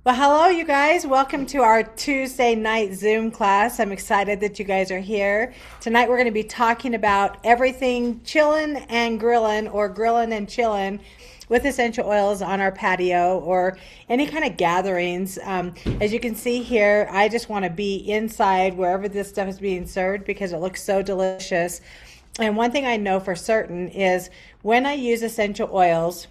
Well, hello, you guys. Welcome to our Tuesday night Zoom class. I'm excited that you guys are here. Tonight, we're going to be talking about everything chillin' and grillin', or grillin' and chillin' with essential oils on our patio or any kind of gatherings. As you can see here, I just want to be inside wherever this stuff is being served because it looks so delicious. And one thing I know for certain is when I use essential oils,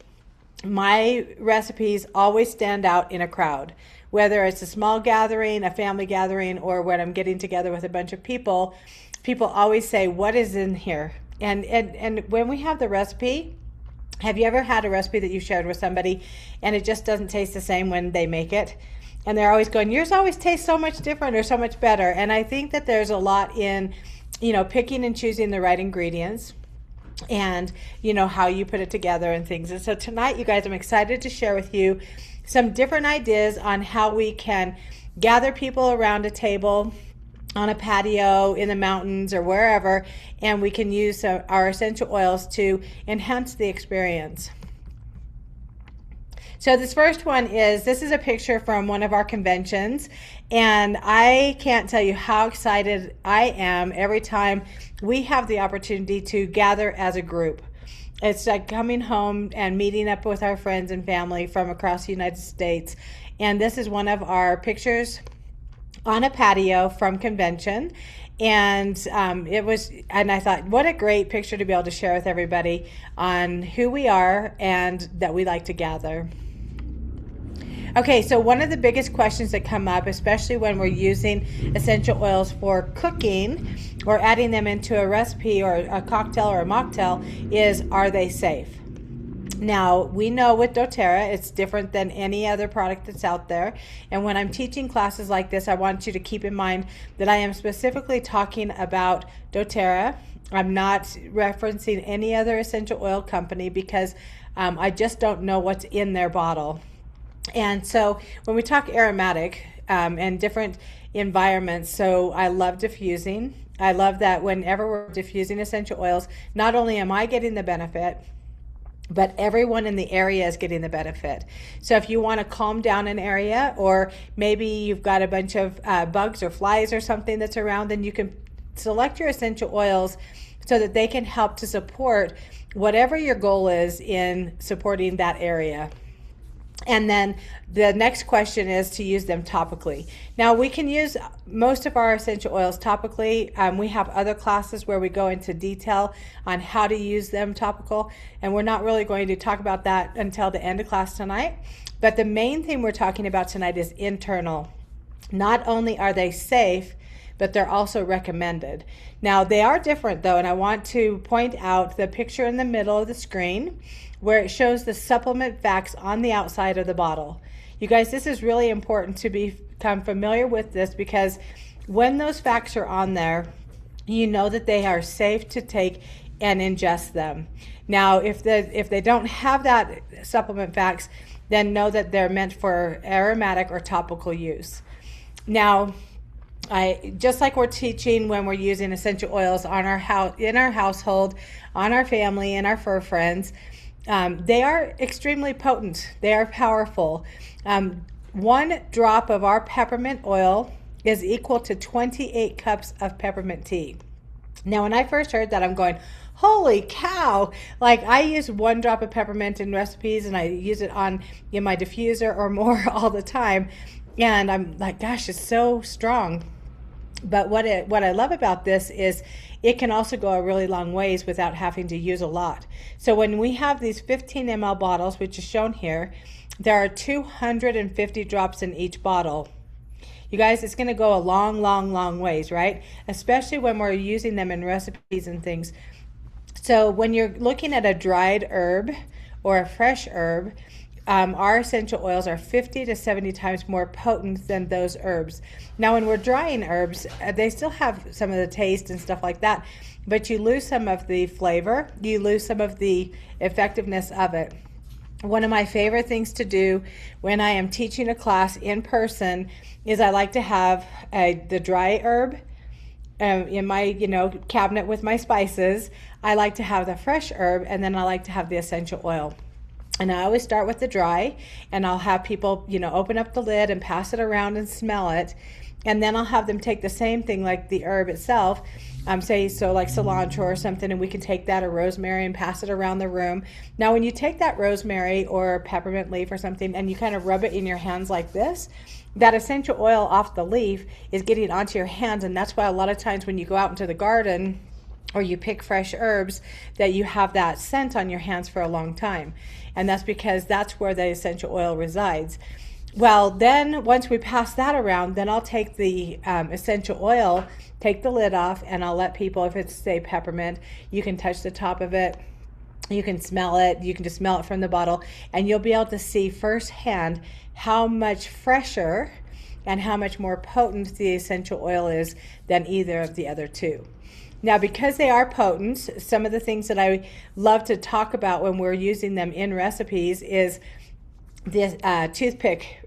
my recipes always stand out in a crowd, whether it's a small gathering, a family gathering, or when I'm getting together with a bunch of people. People always say, what is in here? And when we have the recipe, have you ever had a recipe that you shared with somebody and it just doesn't taste the same when they make it? And they're always going, yours always tastes so much different or so much better. And I think that there's a lot in, picking and choosing the right ingredients and how you put it together and things. And so tonight, you guys, I'm excited to share with you some different ideas on how we can gather people around a table on a patio in the mountains or wherever, and we can use our essential oils to enhance the experience. So this first one this is a picture from one of our conventions, and I can't tell you how excited I am every time we have the opportunity to gather as a group. It's like coming home and meeting up with our friends and family from across the United States. And this is one of our pictures on a patio from convention. And I thought, what a great picture to be able to share with everybody on who we are and that we like to gather. Okay, so one of the biggest questions that come up, especially when we're using essential oils for cooking or adding them into a recipe or a cocktail or a mocktail, is, are they safe? Now, we know with doTERRA, it's different than any other product that's out there. And when I'm teaching classes like this, I want you to keep in mind that I am specifically talking about doTERRA. I'm not referencing any other essential oil company because I just don't know what's in their bottle. And so when we talk aromatic and different environments, so I love diffusing. I love that whenever we're diffusing essential oils, not only am I getting the benefit, but everyone in the area is getting the benefit. So if you want to calm down an area, or maybe you've got a bunch of bugs or flies or something that's around, then you can select your essential oils so that they can help to support whatever your goal is in supporting that area. And then the next question is to use them topically. Now, we can use most of our essential oils topically. We have other classes where we go into detail on how to use them topical, and we're not really going to talk about that until the end of class tonight. But the main thing we're talking about tonight is internal. Not only are they safe, but they're also recommended. Now, they are different though, and I want to point out the picture in the middle of the screen where it shows the supplement facts on the outside of the bottle. You guys, this is really important to become familiar with this, because when those facts are on there, you know that they are safe to take and ingest them. Now, if they don't have that supplement facts, then know that they're meant for aromatic or topical use. Now, just like we're teaching when we're using essential oils on our house, in our household, on our family, and our fur friends, they are extremely potent. They are powerful. 1 drop of our peppermint oil is equal to 28 cups of peppermint tea. Now, when I first heard that, I'm going, holy cow. Like, I use 1 drop of peppermint in recipes, and I use it in my diffuser or more all the time. And I'm like, gosh, it's so strong. But what I love about this is it can also go a really long ways without having to use a lot. So when we have these 15 ml bottles, which is shown here, there are 250 drops in each bottle. You guys, it's going to go a long, long, long ways, right? Especially when we're using them in recipes and things. So when you're looking at a dried herb or a fresh herb, our essential oils are 50 to 70 times more potent than those herbs. Now, when we're drying herbs, they still have some of the taste and stuff like that, but you lose some of the flavor, you lose some of the effectiveness of it. One of my favorite things to do when I am teaching a class in person is I like to have the dry herb in my cabinet with my spices. I like to have the fresh herb, and then I like to have the essential oil. And I always start with the dry, and I'll have people, open up the lid and pass it around and smell it. And then I'll have them take the same thing, like the herb itself, say, so like cilantro or something, and we can take that, or rosemary, and pass it around the room. Now, when you take that rosemary or peppermint leaf or something and you kind of rub it in your hands like this, that essential oil off the leaf is getting onto your hands. And that's why a lot of times when you go out into the garden or you pick fresh herbs, that you have that scent on your hands for a long time. And that's because that's where the essential oil resides. Well, then once we pass that around, then I'll take the essential oil, take the lid off, and I'll let people, if it's, say, peppermint, you can touch the top of it. You can smell it. You can just smell it from the bottle, and you'll be able to see firsthand how much fresher and how much more potent the essential oil is than either of the other two. Now, because they are potent, some of the things that I love to talk about when we're using them in recipes is this toothpick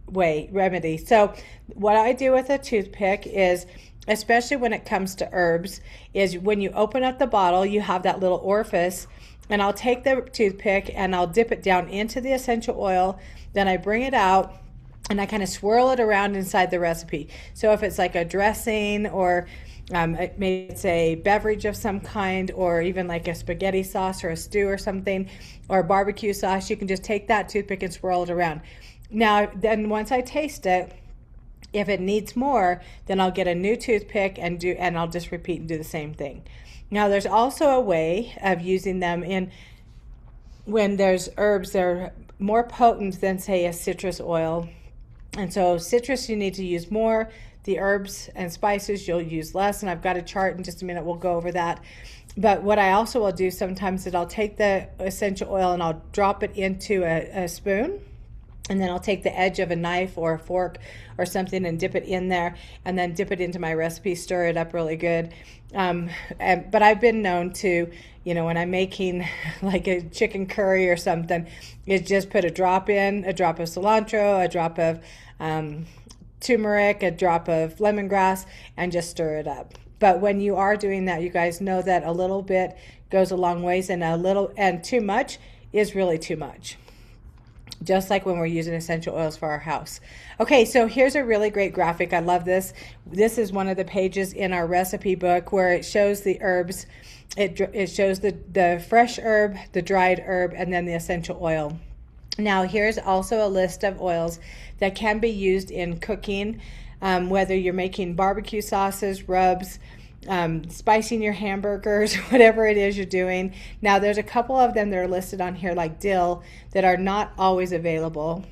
remedy. So what I do with a toothpick is, especially when it comes to herbs, is when you open up the bottle, you have that little orifice, and I'll take the toothpick and I'll dip it down into the essential oil. Then I bring it out and I kind of swirl it around inside the recipe. So if it's like a dressing, or maybe it's a beverage of some kind, or even like a spaghetti sauce or a stew or something, or barbecue sauce, you can just take that toothpick and swirl it around. Now, then once I taste it, if it needs more, then I'll get a new toothpick and I'll just repeat and do the same thing. Now, there's also a way of using them when there's herbs that are more potent than, say, a citrus oil. And so citrus, you need to use more. The herbs and spices, you'll use less. And I've got a chart in just a minute. We'll go over that. But what I also will do sometimes is I'll take the essential oil and I'll drop it into a spoon. And then I'll take the edge of a knife or a fork or something and dip it in there, and then dip it into my recipe, stir it up really good. But I've been known to, when I'm making like a chicken curry or something, is just put a drop of cilantro, a drop of turmeric, a drop of lemongrass, and just stir it up. But when you are doing that, you guys know that a little bit goes a long ways, and too much is really too much. Just like when we're using essential oils for our house. Okay, so here's a really great graphic. I love this. This is one of the pages in our recipe book where it shows the herbs. It shows the fresh herb, the dried herb, and then the essential oil. Now, here's also a list of oils that can be used in cooking, whether you're making barbecue sauces, rubs, spicing your hamburgers, whatever it is you're doing. Now, there's a couple of them that are listed on here, like dill, that are not always available.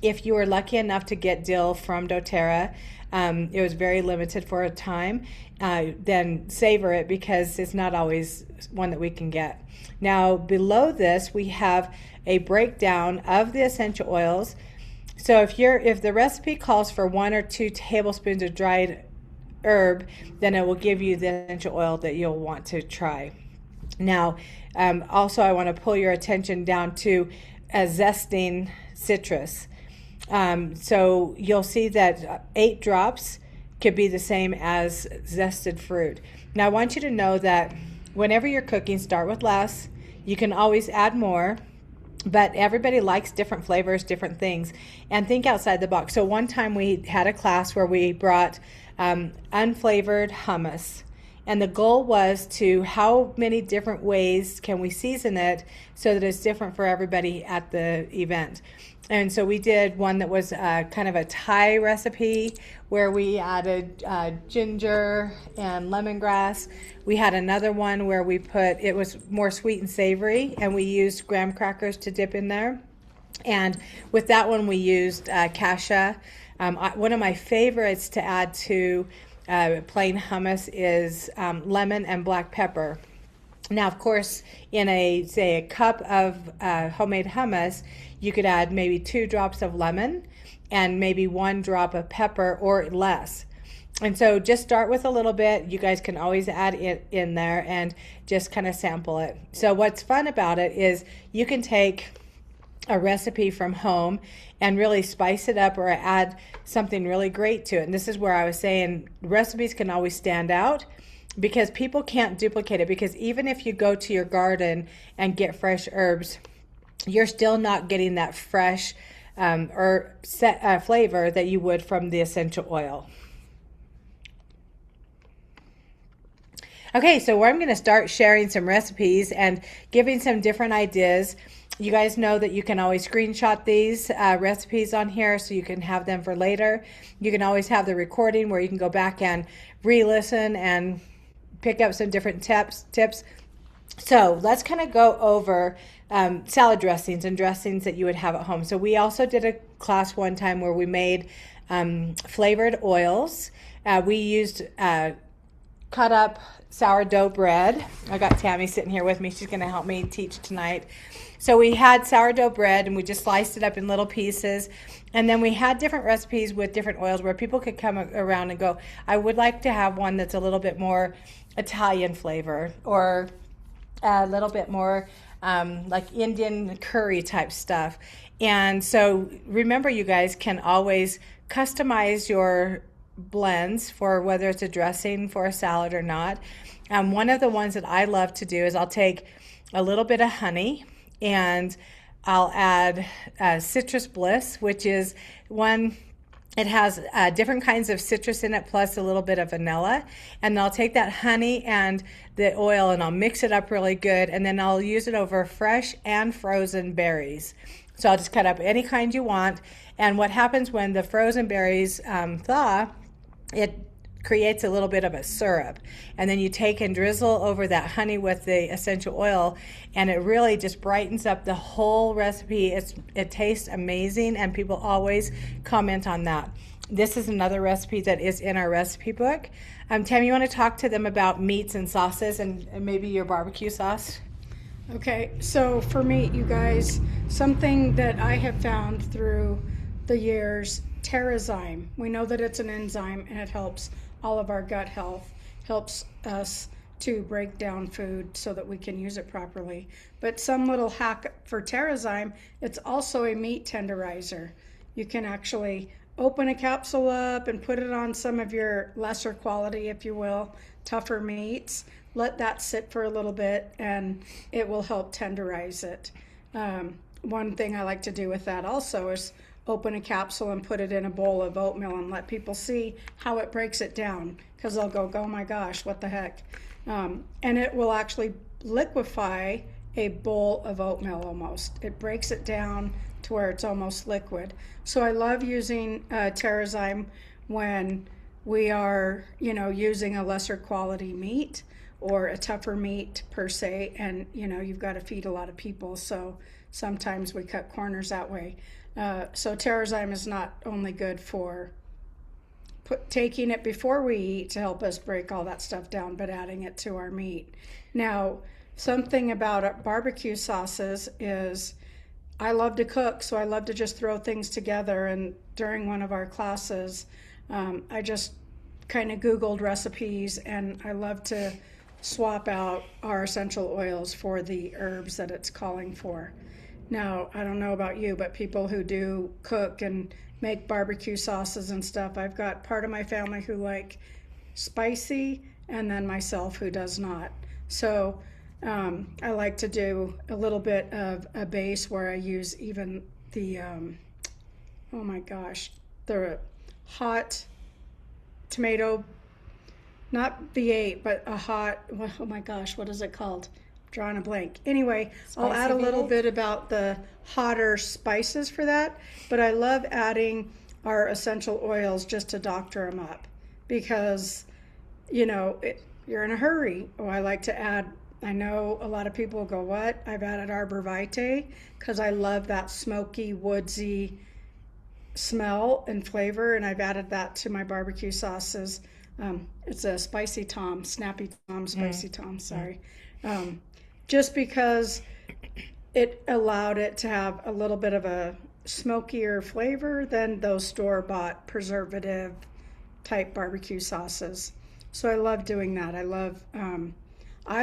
If you were lucky enough to get dill from doTERRA, it was very limited for a time, then savor it, because it's not always one that we can get. Now, below this, we have a breakdown of the essential oils. So if the recipe calls for 1 or 2 tablespoons of dried herb, then it will give you the essential oil that you'll want to try. Now, also I want to pull your attention down to a zesting citrus. So you'll see that 8 drops could be the same as zested fruit. Now, I want you to know that whenever you're cooking, start with less. You can always add more, but everybody likes different flavors, different things, and think outside the box. So one time we had a class where we brought unflavored hummus, and the goal was to how many different ways can we season it so that it's different for everybody at the event. And so we did one that was kind of a Thai recipe where we added ginger and lemongrass. We had another one where it was more sweet and savory, and we used graham crackers to dip in there. And with that one, we used cassia. One of my favorites to add to plain hummus is lemon and black pepper. Now, of course, in a cup of homemade hummus, you could add maybe 2 drops of lemon and maybe 1 drop of pepper or less. And so just start with a little bit. You guys can always add it in there and just kind of sample it. So what's fun about it is you can take a recipe from home and really spice it up or add something really great to it. And this is where I was saying recipes can always stand out, because people can't duplicate it, because even if you go to your garden and get fresh herbs, you're still not getting that fresh flavor that you would from the essential oil. Okay, so I'm going to start sharing some recipes and giving some different ideas. You guys know that you can always screenshot these recipes on here so you can have them for later. You can always have the recording where you can go back and re-listen and pick up some different tips. So let's kind of go over salad dressings and dressings that you would have at home. So we also did a class one time where we made flavored oils. We used cut up sourdough bread. I got Tammy sitting here with me. She's going to help me teach tonight. So we had sourdough bread and we just sliced it up in little pieces. And then we had different recipes with different oils where people could come around and go, I would like to have one that's a little bit more Italian flavor, or a little bit more like Indian curry type stuff. And so remember, you guys can always customize your blends for whether it's a dressing for a salad or not. One of the ones that I love to do is I'll take a little bit of honey and I'll add citrus bliss, which is one, it has different kinds of citrus in it plus a little bit of vanilla. And I'll take that honey and the oil and I'll mix it up really good, and then I'll use it over fresh and frozen berries. So I'll just cut up any kind you want. And what happens when the frozen berries thaw, it creates a little bit of a syrup, and then you take and drizzle over that honey with the essential oil, and it really just brightens up the whole recipe. It tastes amazing, and people always comment on that. This is another recipe that is in our recipe book. Tam, you want to talk to them about meats and sauces and maybe your barbecue sauce? Okay, so for meat, you guys, something that I have found through the years, Terrazyme. We know that it's an enzyme and it helps all of our gut health, helps us to break down food so that we can use it properly. But some little hack for Terrazyme, it's also a meat tenderizer. You can actually open a capsule up and put it on some of your lesser quality, if you will, tougher meats. Let that sit for a little bit and it will help tenderize it. One thing I like to do with that also is open a capsule and put it in a bowl of oatmeal and let people see how it breaks it down, because they'll go, oh my gosh, what the heck. And it will actually liquefy a bowl of oatmeal almost. It breaks it down to where it's almost liquid. So I love using Terrazyme when we are, using a lesser quality meat or a tougher meat per se, and you've got to feed a lot of people, so sometimes we cut corners that way. So Terrazyme is not only good for taking it before we eat to help us break all that stuff down, but adding it to our meat. Now, something about barbecue sauces is I love to cook, so I love to just throw things together. And during one of our classes, I just kind of Googled recipes, and I love to swap out our essential oils for the herbs that it's calling for. Now, I don't know about you, but people who do cook and make barbecue sauces and stuff, I've got part of my family who like spicy, and then myself who does not. So I like to do a little bit of a base where I use even the, the hot tomato, not V8, but a hot, oh my gosh, what is it called? Drawing a blank. Anyway, I'll add a little bit about the hotter spices for that, but I love adding our essential oils just to doctor them up, because you're in a hurry. I like to add, I know a lot of people go, what? I've added arbor vitae because I love that smoky, woodsy smell and flavor, and I've added that to my barbecue sauces. It's a spicy Tom, snappy Tom, spicy Tom, sorry. Just because it allowed it to have a little bit of a smokier flavor than those store-bought preservative type barbecue sauces. So I love doing that. I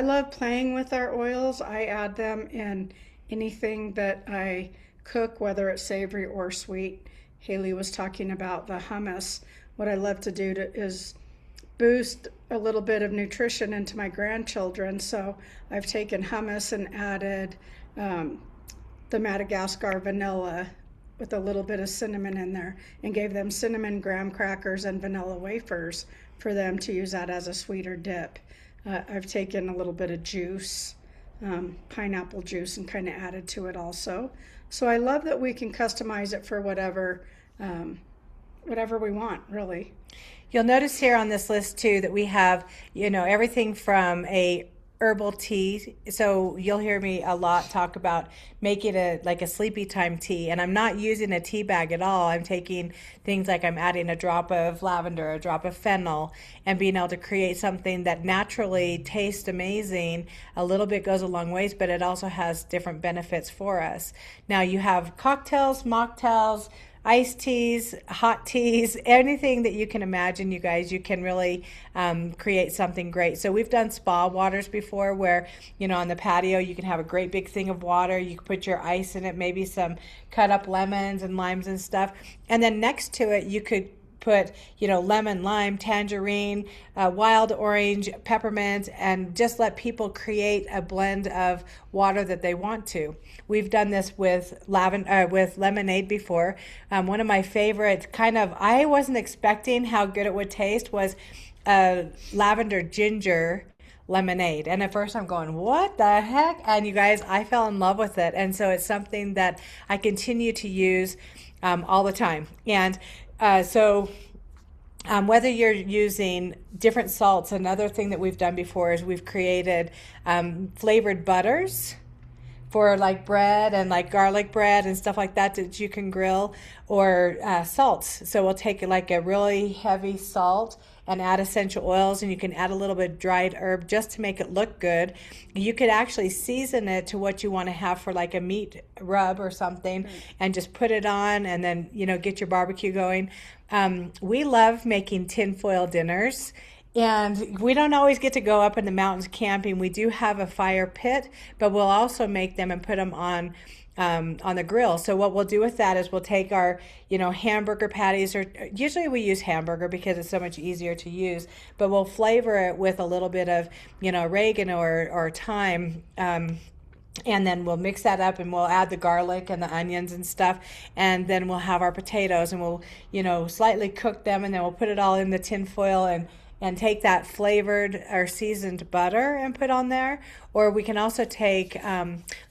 love playing with our oils. I add them in anything that I cook, whether it's savory or sweet. Haley was talking about the hummus. What I love to do is boost a little bit of nutrition into my grandchildren. So I've taken hummus and added the Madagascar vanilla with a little bit of cinnamon in there, and gave them cinnamon graham crackers and vanilla wafers for them to use that as a sweeter dip. I've taken a little bit of juice, pineapple juice, and kind of added to it also. So I love that we can customize it for whatever we want, really. You'll notice here on this list too that we have, everything from a herbal tea. So you'll hear me a lot talk about making it like a sleepy time tea. And I'm not using a tea bag at all. I'm taking things like I'm adding a drop of lavender, a drop of fennel, and being able to create something that naturally tastes amazing. A little bit goes a long ways, but it also has different benefits for us. Now you have cocktails, mocktails, iced teas, hot teas, anything that you can imagine, you guys, you can really create something great. So we've done spa waters before where, on the patio, you can have a great big thing of water. You can put your ice in it, maybe some cut up lemons and limes and stuff. And then next to it, you could put, lemon, lime, tangerine, wild orange, peppermint, and just let people create a blend of water that they want to. We've done this with with lemonade before. One of my favorite I wasn't expecting how good it would taste was lavender ginger lemonade. And at first I'm going, what the heck? And you guys, I fell in love with it. And so it's something that I continue to use all the time. And whether you're using different salts, another thing that we've done before is we've created flavored butters for like bread and like garlic bread and stuff like that you can grill, or salts. So we'll take like a really heavy salt and add essential oils, and you can add a little bit of dried herb just to make it look good. You could actually season it to what you want to have for like a meat rub or something, and just put it on, and then get your barbecue going. We love making tinfoil dinners, and we don't always get to go up in the mountains camping. We do have a fire pit, but we'll also make them and put them on the grill. So what we'll do with that is we'll take our, hamburger patties, or usually we use hamburger because it's so much easier to use, but we'll flavor it with a little bit of, oregano or thyme. And then we'll mix that up, and we'll add the garlic and the onions and stuff. And then we'll have our potatoes, and we'll, slightly cook them, and then we'll put it all in the tin foil and take that flavored or seasoned butter and put on there. Or we can also take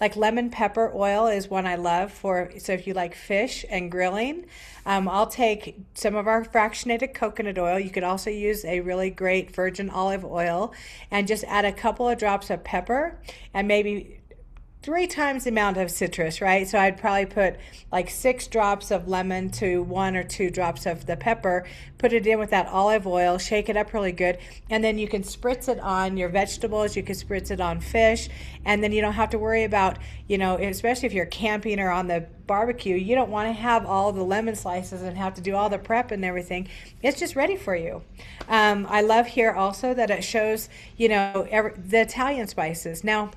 like lemon pepper oil is one I love so if you like fish and grilling. I'll take some of our fractionated coconut oil. You could also use a really great virgin olive oil, and just add a couple of drops of pepper and maybe 3 times the amount of citrus, right? So I'd probably put like 6 drops of lemon to 1 or 2 drops of the pepper, put it in with that olive oil, shake it up really good, and then you can spritz it on your vegetables, you can spritz it on fish, and then you don't have to worry about, especially if you're camping or on the barbecue, you don't want to have all the lemon slices and have to do all the prep and everything. It's just ready for you. I love here also that it shows, the Italian spices. Now,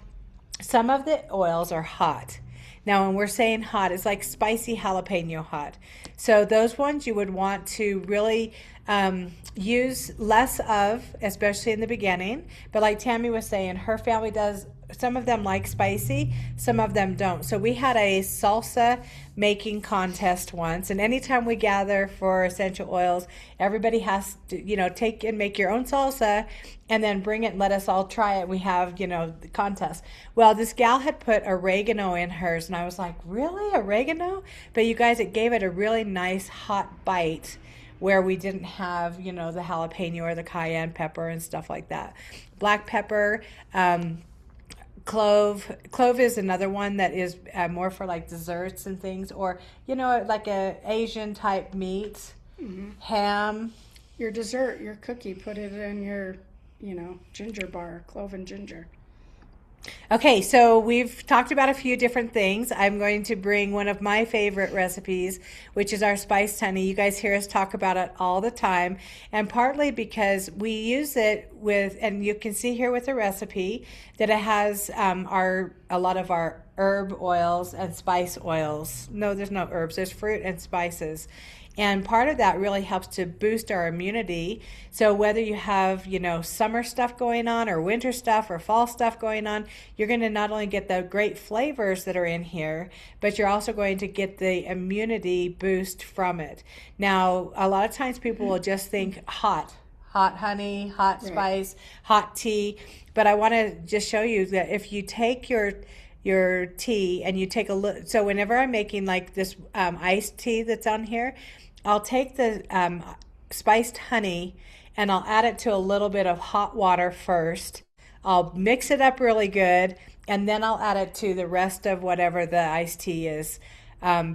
some of the oils are hot. Now, when we're saying hot, it's like spicy jalapeno hot. So those ones you would want to really use less of, especially in the beginning. But like Tammy was saying, her family does, some of them like spicy, some of them don't. So we had a salsa making contest once, and anytime we gather for essential oils, everybody has to, take and make your own salsa and then bring it and let us all try it. We have, the contest. Well, this gal had put oregano in hers, and I was like, really, oregano? But you guys, it gave it a really nice hot bite where we didn't have, the jalapeno or the cayenne pepper and stuff like that. Black pepper, clove is another one that is more for like desserts and things, or like a Asian type meat. Ham. Your dessert, your cookie, put it in your ginger bar, clove and ginger. Okay, so we've talked about a few different things. I'm going to bring one of my favorite recipes, which is our spiced honey. You guys hear us talk about it all the time, and partly because we use it with, and you can see here with the recipe that it has a lot of our herb oils and spice oils. No, there's no herbs, there's fruit and spices. And part of that really helps to boost our immunity. So whether you have, summer stuff going on or winter stuff or fall stuff going on, you're going to not only get the great flavors that are in here, but you're also going to get the immunity boost from it. Now, a lot of times people will just think hot honey, hot spice, hot tea. But I want to just show you that if you take your tea and you take a look, so whenever I'm making like this iced tea that's on here, I'll take the spiced honey and I'll add it to a little bit of hot water first. I'll mix it up really good, and then I'll add it to the rest of whatever the iced tea is,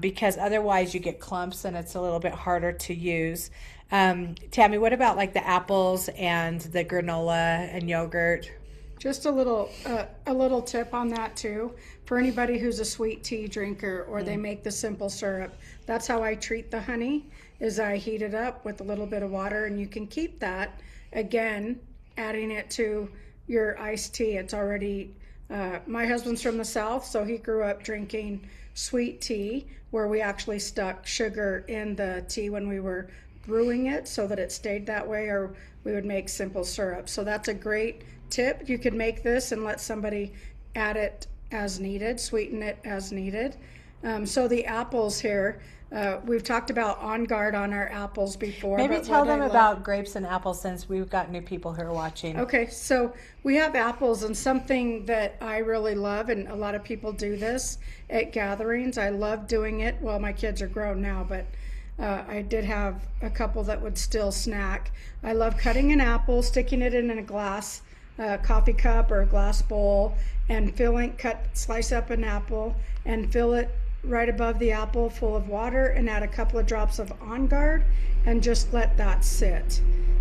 because otherwise you get clumps and it's a little bit harder to use. Tammy, what about like the apples and the granola and yogurt? Just a little tip on that too. For anybody who's a sweet tea drinker or they make the simple syrup, that's how I treat the honey, is I heat it up with a little bit of water, and you can keep that, again, adding it to your iced tea. It's already, my husband's from the South, so he grew up drinking sweet tea where we actually stuck sugar in the tea when we were brewing it so that it stayed that way, or we would make simple syrup. So that's a great tip. You could make this and let somebody add it as needed, sweeten it as needed. So the apples here, we've talked about On Guard on our apples before. Maybe tell them about grapes and apples, since we've got new people who are watching. Okay, so we have apples, and something that I really love, and a lot of people do this at gatherings. I love doing it. Well, my kids are grown now, but I did have a couple that would still snack. I love cutting an apple, sticking it in a glass coffee cup or a glass bowl, and slice up an apple and fill it right above the apple full of water, and add a couple of drops of On Guard and just let that sit.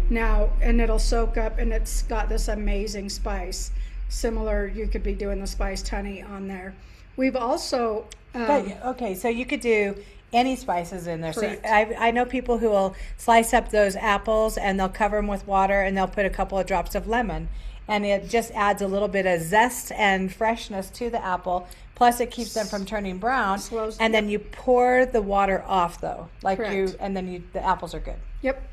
Now, and it'll soak up, and it's got this amazing spice. Similar, you could be doing the spiced honey on there. We've also so you could do any spices in there. Correct. So I know people who will slice up those apples and they'll cover them with water, and they'll put a couple of drops of lemon, and it just adds a little bit of zest and freshness to the apple. Plus, it keeps them from turning brown. And then you pour the water off, though, the apples are good. Yep.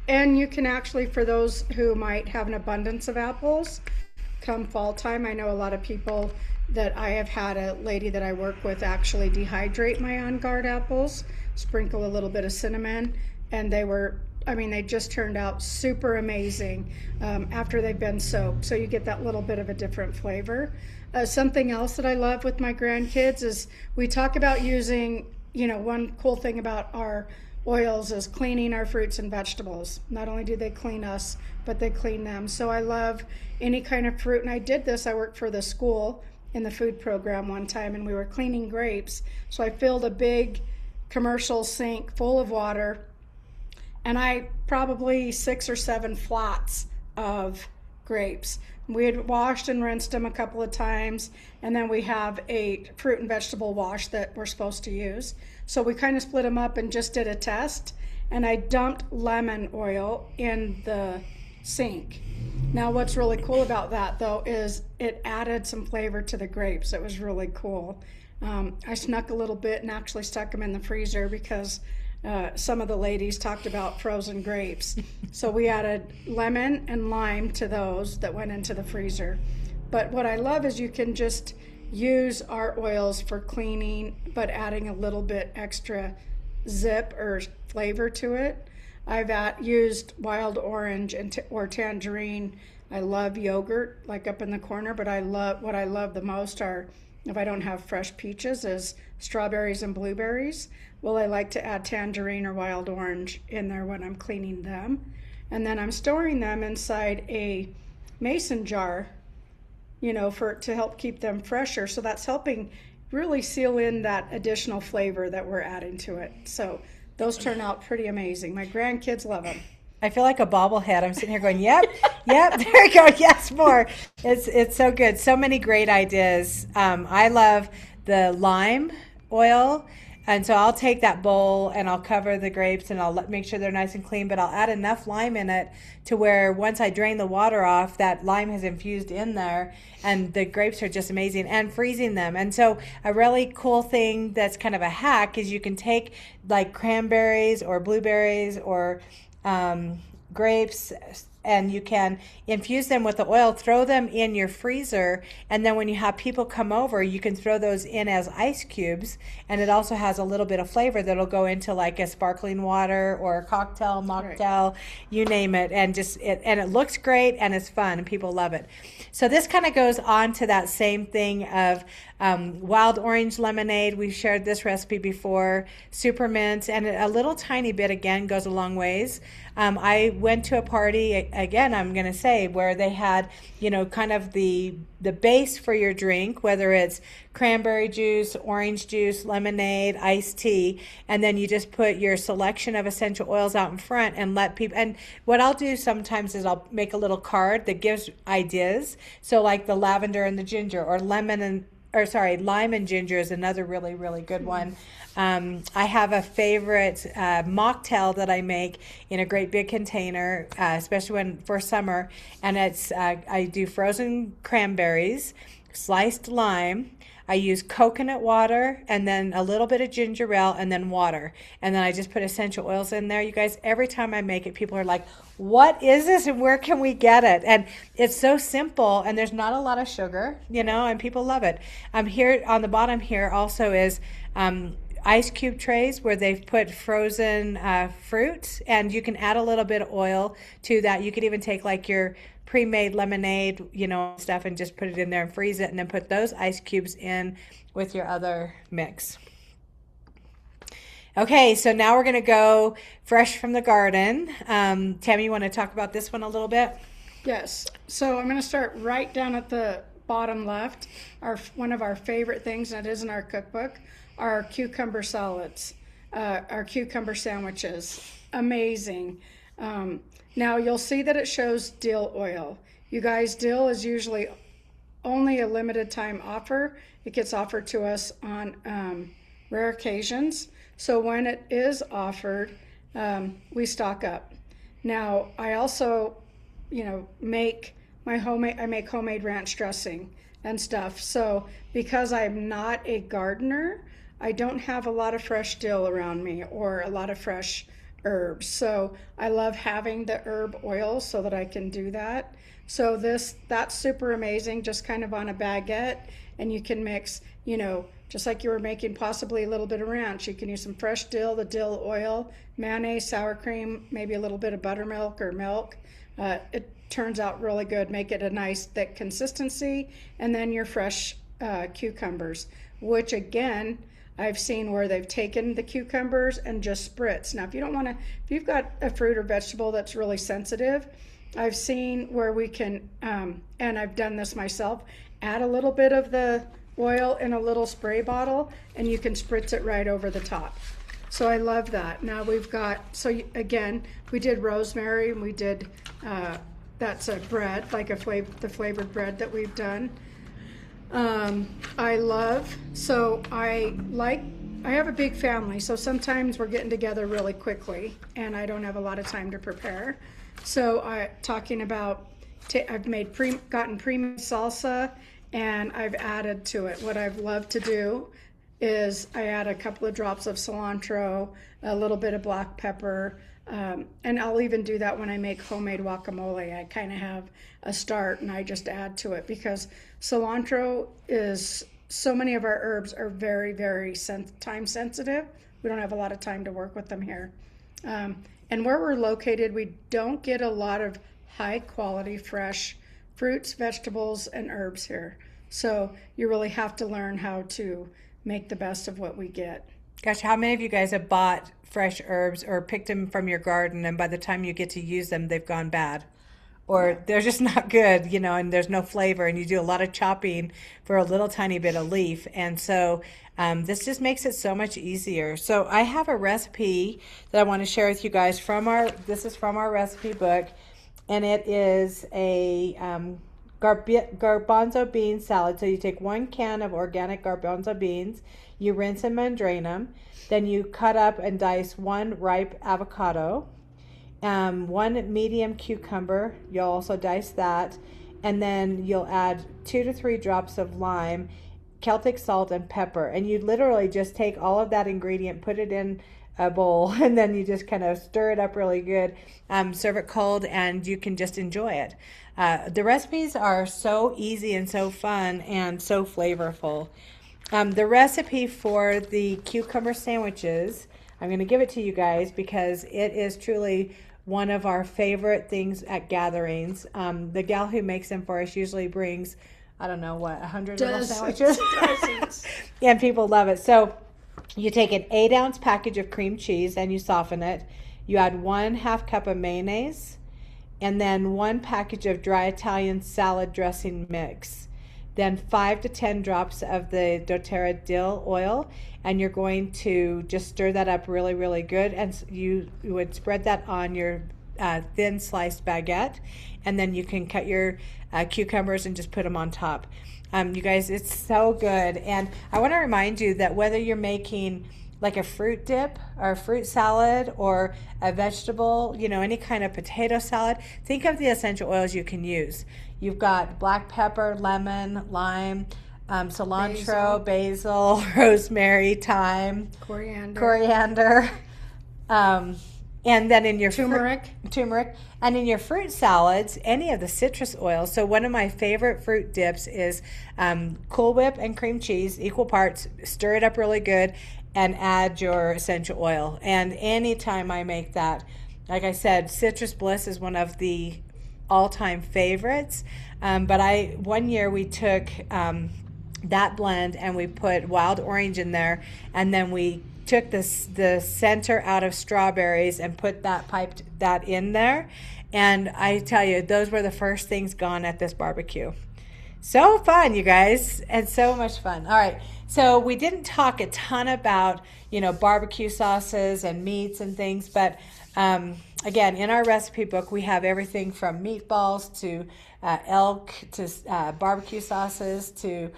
And you can actually, for those who might have an abundance of apples, come fall time, I know a lot of people that I have had a lady that I work with actually dehydrate my On Guard apples, sprinkle a little bit of cinnamon, and they just turned out super amazing after they've been soaked. So you get that little bit of a different flavor. Something else that I love with my grandkids is we talk about using, one cool thing about our oils is cleaning our fruits and vegetables. Not only do they clean us, but they clean them. So I love any kind of fruit. And I did this, I worked for the school in the food program one time, and we were cleaning grapes. So I filled a big commercial sink full of water, and I probably 6 or 7 flats of grapes. We had washed and rinsed them a couple of times, and then we have a fruit and vegetable wash that we're supposed to use. So we kind of split them up and just did a test, and I dumped lemon oil in the sink. Now what's really cool about that though is it added some flavor to the grapes. It was really cool. I snuck a little bit and actually stuck them in the freezer because some of the ladies talked about frozen grapes. So we added lemon and lime to those that went into the freezer. But what I love is you can just use our oils for cleaning, but adding a little bit extra zip or flavor to it. I've used wild orange or tangerine. I love yogurt, like up in the corner, but what I love the most are, if I don't have fresh peaches, is strawberries and blueberries. Well, I like to add tangerine or wild orange in there when I'm cleaning them. And then I'm storing them inside a mason jar, to help keep them fresher. So that's helping really seal in that additional flavor that we're adding to it. So those turn out pretty amazing. My grandkids love them. I feel like a bobblehead. I'm sitting here going, yep, there we go. Yes, more. It's so good. So many great ideas. I love the lime oil. And so I'll take that bowl and I'll cover the grapes and I'll make sure they're nice and clean, but I'll add enough lime in it to where once I drain the water off, that lime has infused in there and the grapes are just amazing, and freezing them. And so a really cool thing that's kind of a hack is you can take like cranberries or blueberries or grapes, and you can infuse them with the oil, throw them in your freezer, and then when you have people come over, you can throw those in as ice cubes, and it also has a little bit of flavor that'll go into like a sparkling water or a cocktail, mocktail, you name it, and it looks great and it's fun and people love it. So this kind of goes on to that same thing of wild orange lemonade. We've shared this recipe before, super mint, and a little tiny bit again goes a long ways. I went to a party, again, I'm going to say, where they had, kind of the base for your drink, whether it's cranberry juice, orange juice, lemonade, iced tea, and then you just put your selection of essential oils out in front and let people, and what I'll do sometimes is I'll make a little card that gives ideas. So like the lavender and the ginger, or lime and ginger is another really, really good one. I have a favorite mocktail that I make in a great big container, especially for summer, and it's I do frozen cranberries, sliced lime. I use coconut water and then a little bit of ginger ale and then water. And then I just put essential oils in there. You guys, every time I make it, people are like, what is this and where can we get it? And it's so simple and there's not a lot of sugar, and people love it. Here on the bottom here also is ice cube trays where they've put frozen fruit, and you can add a little bit of oil to that. You could even take like your pre-made lemonade, stuff, and just put it in there and freeze it, and then put those ice cubes in with your other mix. Okay, so now we're going to go fresh from the garden. Tammy, you want to talk about this one a little bit? Yes. So I'm going to start right down at the bottom left. One of our favorite things that is in our cookbook are cucumber salads, our cucumber sandwiches. Amazing. Now you'll see that it shows dill oil. You guys, dill is usually only a limited time offer. It gets offered to us on rare occasions. So when it is offered, we stock up. Now I also, make homemade ranch dressing and stuff. So because I'm not a gardener, I don't have a lot of fresh dill around me or a lot of fresh herbs. So I love having the herb oil so that I can do that. So that's super amazing, just kind of on a baguette, and you can mix, just like you were making possibly a little bit of ranch. You can use some fresh dill, the dill oil, mayonnaise, sour cream, maybe a little bit of buttermilk or milk. It turns out really good. Make it a nice thick consistency, and then your fresh cucumbers, which again, I've seen where they've taken the cucumbers and just spritz. Now, if you've got a fruit or vegetable that's really sensitive, I've seen where we can, and I've done this myself, add a little bit of the oil in a little spray bottle and you can spritz it right over the top. So I love that. Now again, we did rosemary, and we did, that's a bread, like the flavored bread that we've done. I have a big family, so sometimes we're getting together really quickly and I don't have a lot of time to prepare. So I've gotten pre-made salsa and I've added to it. What I've loved to do is I add a couple of drops of cilantro, a little bit of black pepper, and I'll even do that when I make homemade guacamole. I kind of have a start and I just add to it because cilantro so many of our herbs are very, very time sensitive. We don't have a lot of time to work with them here. And where we're located, we don't get a lot of high quality fresh fruits, vegetables, and herbs here. So you really have to learn how to make the best of what we get. Gosh, how many of you guys have bought fresh herbs or picked them from your garden, and by the time you get to use them, they've gone bad? Or they're just not good, and there's no flavor, and you do a lot of chopping for a little tiny bit of leaf. And so this just makes it so much easier. So I have a recipe that I want to share with you guys this is from our recipe book, and it is a garbanzo bean salad. So you take 1 can of organic garbanzo beans, you rinse them and drain them. Then you cut up and dice 1 ripe avocado, 1 medium cucumber. You'll also dice that. And then you'll add 2 to 3 drops of lime, Celtic salt, and pepper. And you literally just take all of that ingredient, put it in a bowl, and then you just kind of stir it up really good. Serve it cold, and you can just enjoy it. The recipes are so easy and so fun and so flavorful. The recipe for the cucumber sandwiches, I'm going to give it to you guys because it is truly one of our favorite things at gatherings. The gal who makes them for us usually brings, I don't know what, 100 little sandwiches. And people love it. So you take an 8-ounce package of cream cheese and you soften it. You add 1/2 cup of mayonnaise, and then 1 package of dry Italian salad dressing mix. Then 5 to 10 drops of the doTERRA dill oil, and you're going to just stir that up really, really good. And you would spread that on your thin sliced baguette, and then you can cut your cucumbers and just put them on top. You guys, it's so good. And I want to remind you that whether you're making like a fruit dip or a fruit salad or a vegetable, any kind of potato salad, think of the essential oils you can use. You've got black pepper, lemon, lime, cilantro, basil, rosemary, thyme, coriander. And then in your turmeric, and in your fruit salads, any of the citrus oils. So one of my favorite fruit dips is Cool Whip and cream cheese, equal parts. Stir it up really good, and add your essential oil. And anytime I make that, like I said, Citrus Bliss is one of the all-time favorites. But one year we took that blend and we put wild orange in there, and then we took the center out of strawberries and piped that in there. And I tell you, those were the first things gone at this barbecue. So fun, you guys, and so much fun. All right, so we didn't talk a ton about, barbecue sauces and meats and things, but again, in our recipe book, we have everything from meatballs to elk to barbecue sauces to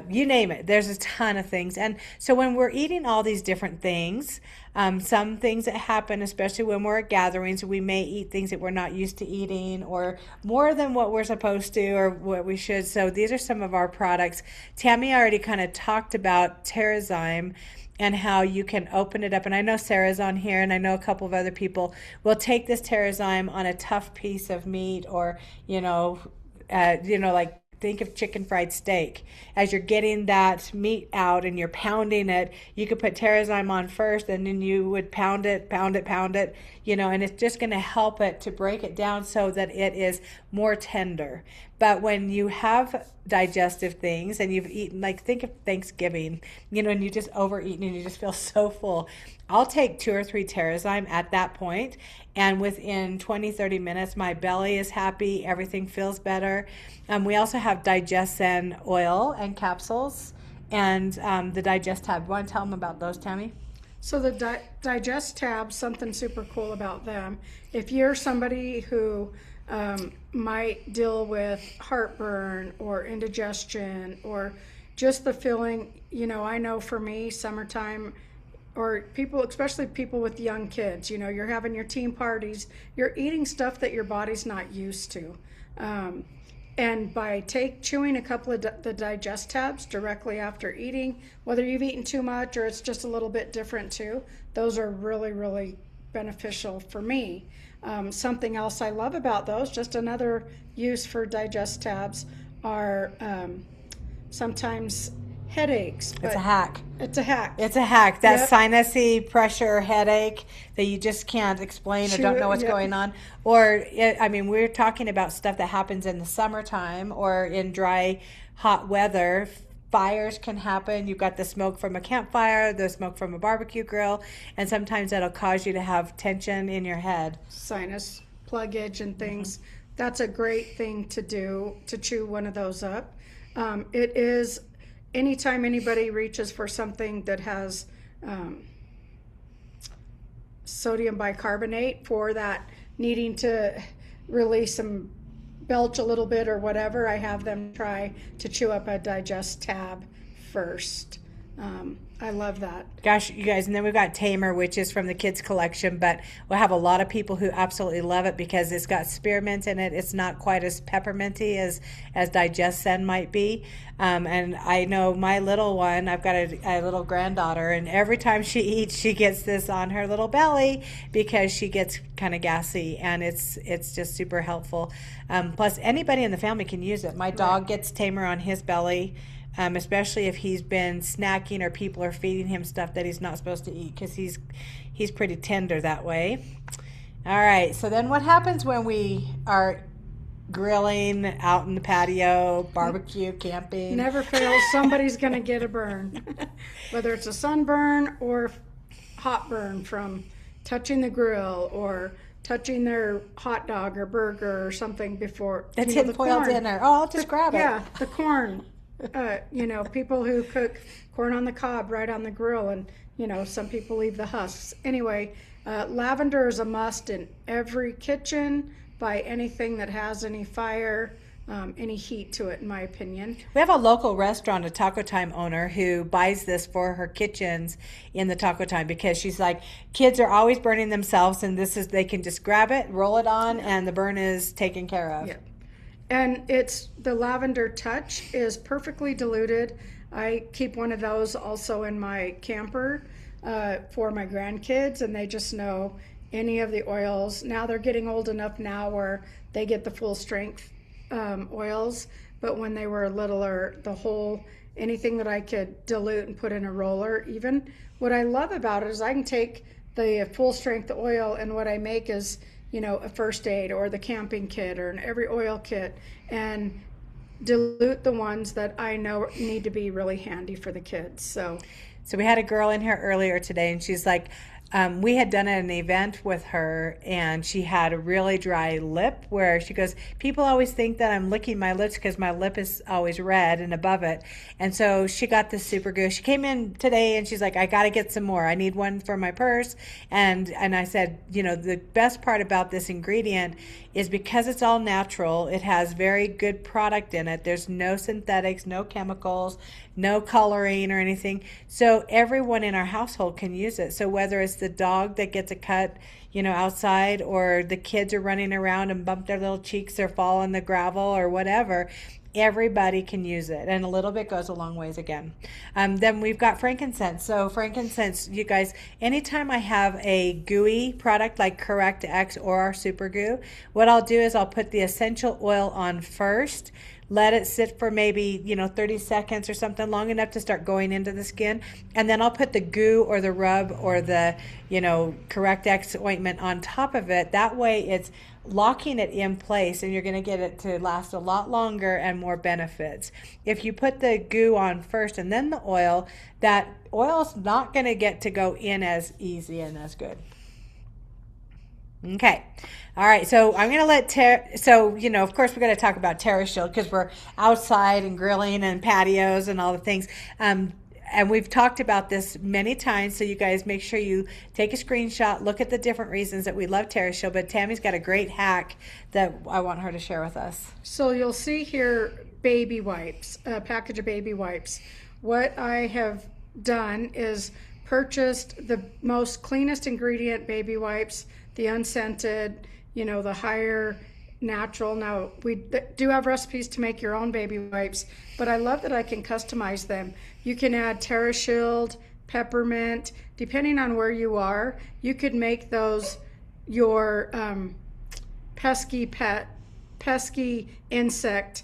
you name it. There's a ton of things. And so when we're eating all these different things, some things that happen, especially when we're at gatherings, we may eat things that we're not used to eating or more than what we're supposed to or what we should. So these are some of our products. Tammy already kind of talked about Terrazyme and how you can open it up. And I know Sarah's on here, and I know a couple of other people will take this Terrazyme on a tough piece of meat or, like think of chicken fried steak. As you're getting that meat out and you're pounding it, you could put Terrazyme on first, and then you would pound it, and it's just going to help it to break it down so that it is more tender. But when you have digestive things and you've eaten, like think of Thanksgiving, and you just overeaten and you just feel so full, I'll take 2 or 3 Terrazyme at that point, and within 20-30 minutes my belly is happy, everything feels better. We also have Digestion oil and capsules, and the Digest tab. You want to tell them about those, Tammy? So the Digest tab, something super cool about them. If you're somebody who might deal with heartburn or indigestion or just the feeling, I know for me, summertime, or people, especially people with young kids, you're having your teen parties, you're eating stuff that your body's not used to. And by chewing a couple of the Digest tabs directly after eating, whether you've eaten too much or it's just a little bit different too, those are really, really beneficial for me. Something else I love about those, just another use for Digest tabs, are sometimes headaches. It's a hack. It's a hack. That sinusy pressure headache that you just can't explain or don't know what's going on. Or, we're talking about stuff that happens in the summertime or in dry, hot weather. Fires can happen. You've got the smoke from a campfire, the smoke from a barbecue grill, and sometimes that'll cause you to have tension in your head. Sinus pluggage and things. Mm-hmm. That's a great thing to do, to chew one of those up. It is, anytime anybody reaches for something that has sodium bicarbonate for that needing to release some belch a little bit or whatever, I have them try to chew up a digest tab first. I love that. Gosh, you guys, and then we've got Tamer, which is from the kids collection, but we'll have a lot of people who absolutely love it because it's got spearmint in it. It's not quite as pepperminty as Digest-Zen might be. And I know my little one, I've got a little granddaughter, and every time she eats, she gets this on her little belly because she gets kind of gassy, and it's just super helpful. Plus, anybody in the family can use it. My dog gets Tamer on his belly. Especially if he's been snacking or people are feeding him stuff that he's not supposed to eat, because he's pretty tender that way. All right, so then what happens when we are grilling out in the patio, barbecue, camping? Never fails, somebody's going to get a burn. Whether it's a sunburn or hot burn from touching the grill or touching their hot dog or burger or something before. The tinfoil dinner. Oh, I'll just grab it. Yeah, the corn. People who cook corn on the cob right on the grill, and some people leave the husks. Anyway, lavender is a must in every kitchen. Buy anything that has any fire, any heat to it, in my opinion. We have a local restaurant, a Taco Time owner, who buys this for her kitchens in the Taco Time because she's like, kids are always burning themselves, and they can just grab it, roll it on, and the burn is taken care of. Yeah. And the lavender touch is perfectly diluted. I keep one of those also in my camper for my grandkids, and they just know any of the oils. Now they're getting old enough now where they get the full strength oils, but when they were littler, anything that I could dilute and put in a roller even. What I love about it is I can take the full strength oil, and what I make is a first aid or the camping kit or every oil kit, and dilute the ones that I know need to be really handy for the kids. So we had a girl in here earlier today, and she's like, we had done an event with her, and she had a really dry lip where she goes, people always think that I'm licking my lips because my lip is always red and above it. And so she got this super glue. She came in today and she's like, I got to get some more. I need one for my purse. And I said, the best part about this ingredient is because it's all natural, it has very good product in it. There's no synthetics, no chemicals, no coloring or anything. So everyone in our household can use it. So whether it's the dog that gets a cut, outside, or the kids are running around and bump their little cheeks or fall in the gravel or whatever, everybody can use it, and a little bit goes a long ways again. Then we've got frankincense. So frankincense, you guys, anytime I have a gooey product like Correct X or our Super Goo, what I'll do is I'll put the essential oil on first, let it sit for maybe 30 seconds or something, long enough to start going into the skin, and then I'll put the goo or the rub or the Correct X ointment on top of it. That way it's locking it in place, and you're going to get it to last a lot longer and more benefits. If you put the goo on first and then the oil, that oil's not going to get to go in as easy and as good. Okay. All right. So I'm going to let of course we're going to talk about TerraShield because we're outside and grilling and patios and all the things. And we've talked about this many times, so you guys make sure you take a screenshot, look at the different reasons that we love TerraShield, but Tammy's got a great hack that I want her to share with us. So you'll see here baby wipes, a package of baby wipes. What I have done is purchased the most cleanest ingredient baby wipes, the unscented, the higher natural. Now, we do have recipes to make your own baby wipes, but I love that I can customize them. You can add TerraShield, peppermint, depending on where you are. You could make those your pesky insect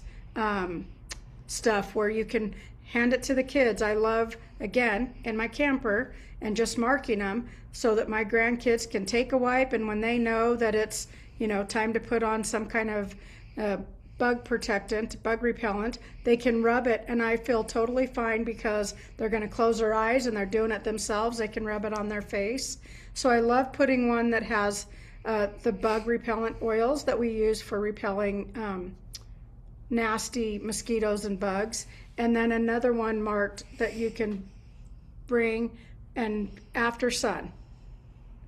stuff where you can hand it to the kids. I love, again, in my camper, and just marking them so that my grandkids can take a wipe, and when they know that it's time to put on some kind of bug protectant, bug repellent, they can rub it, and I feel totally fine because they're going to close their eyes and they're doing it themselves. They can rub it on their face. So I love putting one that has the bug repellent oils that we use for repelling nasty mosquitoes and bugs, and then another one marked that you can bring and after sun.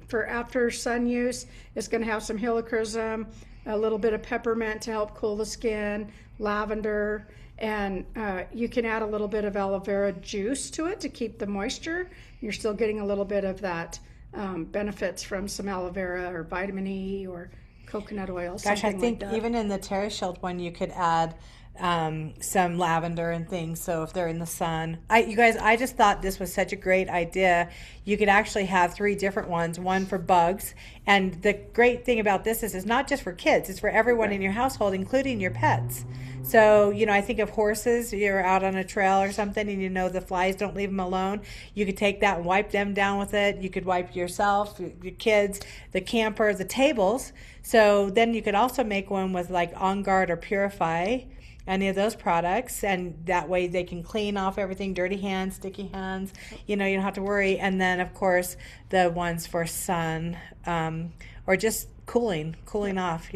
For after sun use, it's going to have some helichrysum, a little bit of peppermint to help cool the skin, lavender, and you can add a little bit of aloe vera juice to it to keep the moisture. You're still getting a little bit of that benefits from some aloe vera or vitamin E or coconut oil. Gosh, I something think like that. even in the Terra Shield one, you could add some lavender and things. So if they're in the sun, you guys, I just thought this was such a great idea. You could actually have 3 different ones, one for bugs. And the great thing about this is it's not just for kids, it's for everyone in your household, including your pets. So, I think of horses, you're out on a trail or something and the flies don't leave them alone. You could take that and wipe them down with it. You could wipe yourself, your kids, the camper, the tables. So then you could also make one with like On Guard or Purify, any of those products, and that way they can clean off everything, dirty hands, sticky hands, you don't have to worry. And then of course the ones for sun, or just cooling off,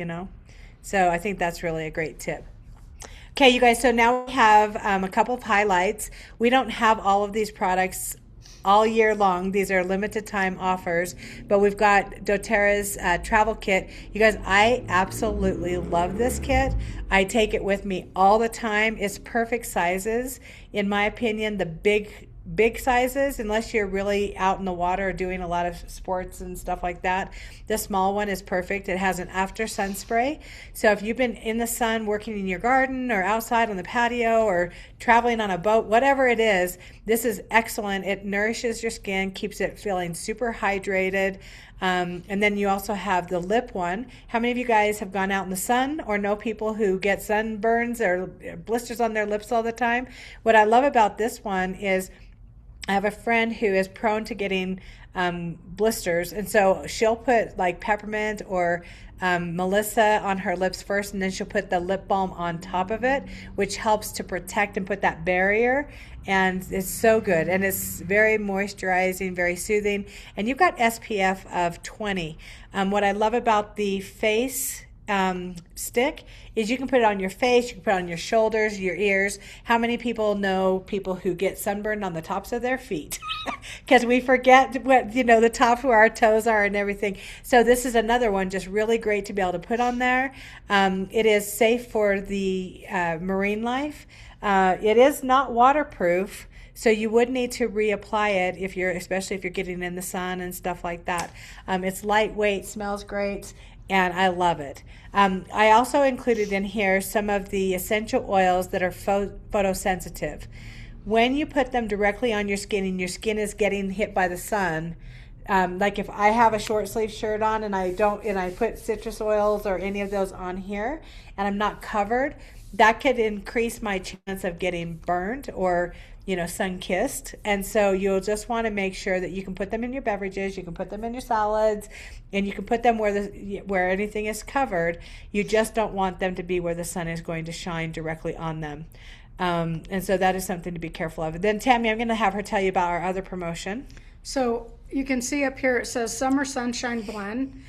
So I think that's really a great tip. Okay, you guys, so now we have a couple of highlights. We don't have all of these products all year long. These are limited time offers, but we've got doTERRA's travel kit. You guys, I absolutely love this kit. I take it with me all the time. It's perfect sizes. In my opinion, the big sizes, unless you're really out in the water or doing a lot of sports and stuff like that, the small one is perfect. It has an after sun spray. So if you've been in the sun working in your garden or outside on the patio or traveling on a boat, whatever it is, this is excellent. It nourishes your skin, keeps it feeling super hydrated. And then you also have the lip one. How many of you guys have gone out in the sun or know people who get sunburns or blisters on their lips all the time? What I love about this one is I have a friend who is prone to getting blisters, and so she'll put like peppermint or Melissa on her lips first, and then she'll put the lip balm on top of it, which helps to protect and put that barrier. And it's so good, and it's very moisturizing, very soothing, and you've got SPF of 20. What I love about the face stick is you can put it on your face, you can put it on your shoulders, your ears. How many people know people who get sunburned on the tops of their feet? Because we forget what the top where our toes are and everything. So this is another one just really great to be able to put on there. It is safe for the marine life. It is not waterproof, so you would need to reapply it especially if you're getting in the sun and stuff like that. It's lightweight, smells great, and I love it. I also included in here some of the essential oils that are photosensitive. When you put them directly on your skin and your skin is getting hit by the sun, like if I have a short sleeve shirt on and I put citrus oils or any of those on here and I'm not covered, that could increase my chance of getting burnt or sun-kissed. And so you'll just want to make sure that you can put them in your beverages, you can put them in your salads, and you can put them where anything is covered. You just don't want them to be where the sun is going to shine directly on them. And so that is something to be careful of. Then Tammy, I'm going to have her tell you about our other promotion. So you can see up here it says Summer Sunshine Blend.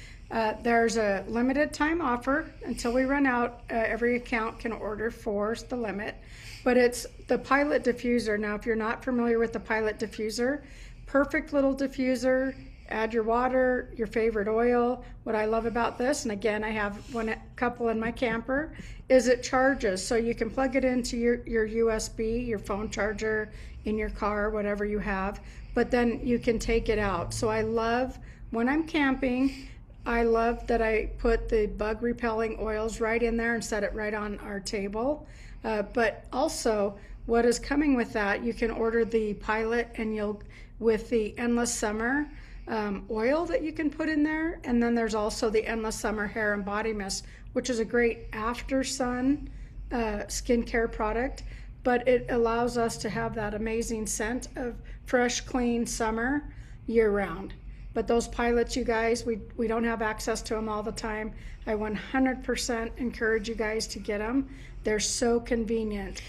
There's a limited time offer until we run out. Every account can order for the limit, but it's the Pilot diffuser. Now, if you're not familiar with the Pilot diffuser, perfect little diffuser. Add your water, your favorite oil. What I love about this, and again, I have a couple in my camper, is it charges. So you can plug it into your USB, your phone charger, in your car, whatever you have, but then you can take it out. So I love when I'm camping, I love that I put the bug repelling oils right in there and set it right on our table. But also what is coming with that, you can order the Pilot and with the Endless Summer oil that you can put in there. And then there's also the Endless Summer Hair and Body Mist, which is a great after sun skincare product, but it allows us to have that amazing scent of fresh, clean summer year round. But those Pilots, you guys, we don't have access to them all the time. I 100% encourage you guys to get them. They're so convenient.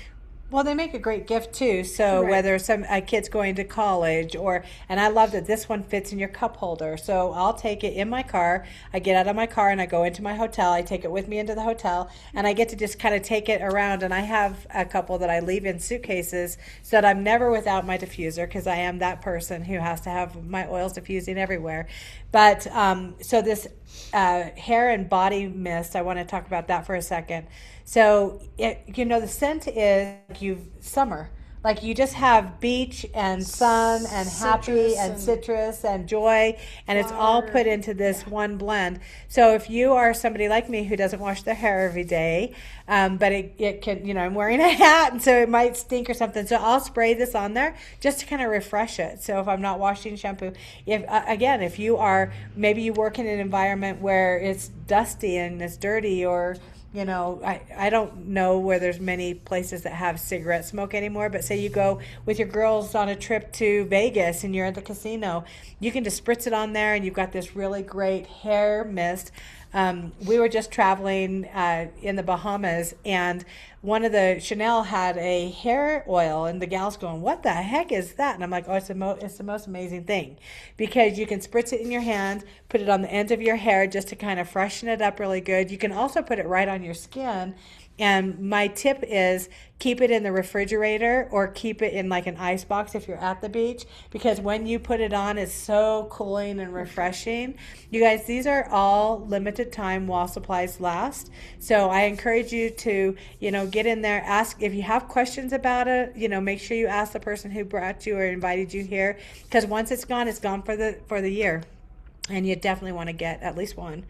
Well, they make a great gift too. So Right. whether some a kid's going to college or, and I love that this one fits in your cup holder. So I'll take it in my car. I get out of my car and I go into my hotel. I take it with me into the hotel and I get to just kind of take it around. And I have a couple that I leave in suitcases so that I'm never without my diffuser because I am that person who has to have my oils diffusing everywhere. But so this hair and body mist, I want to talk about that for a second. So, the scent is like summer. Like you just have beach and sun and happy Citrus and and citrus and joy, and it's all flower. put into this Yeah. one blend. So if you are somebody like me who doesn't wash their hair every day, but it can, I'm wearing a hat and so it might stink or something. So I'll spray this on there just to kind of refresh it. So if I'm not washing shampoo, if you are, maybe you work in an environment where it's dusty and it's dirty or I don't know where there's many places that have cigarette smoke anymore, but say you go with your girls on a trip to Vegas and you're at the casino, you can just spritz it on there and you've got this really great hair mist. We were just traveling in the Bahamas, and one of the Chanel had a hair oil, and the gal's going, "What the heck is that?" And I'm like, "Oh, it's the most amazing thing, because you can spritz it in your hand, put it on the ends of your hair just to kind of freshen it up really good. You can also put it right on your skin." And my tip is keep it in the refrigerator or keep it in like an ice box if you're at the beach, because when you put it on, it's so cooling and refreshing. You guys, these are all limited time while supplies last. So I encourage you to, get in there, ask if you have questions about it, make sure you ask the person who brought you or invited you here, because once it's gone for the year. And you definitely want to get at least one.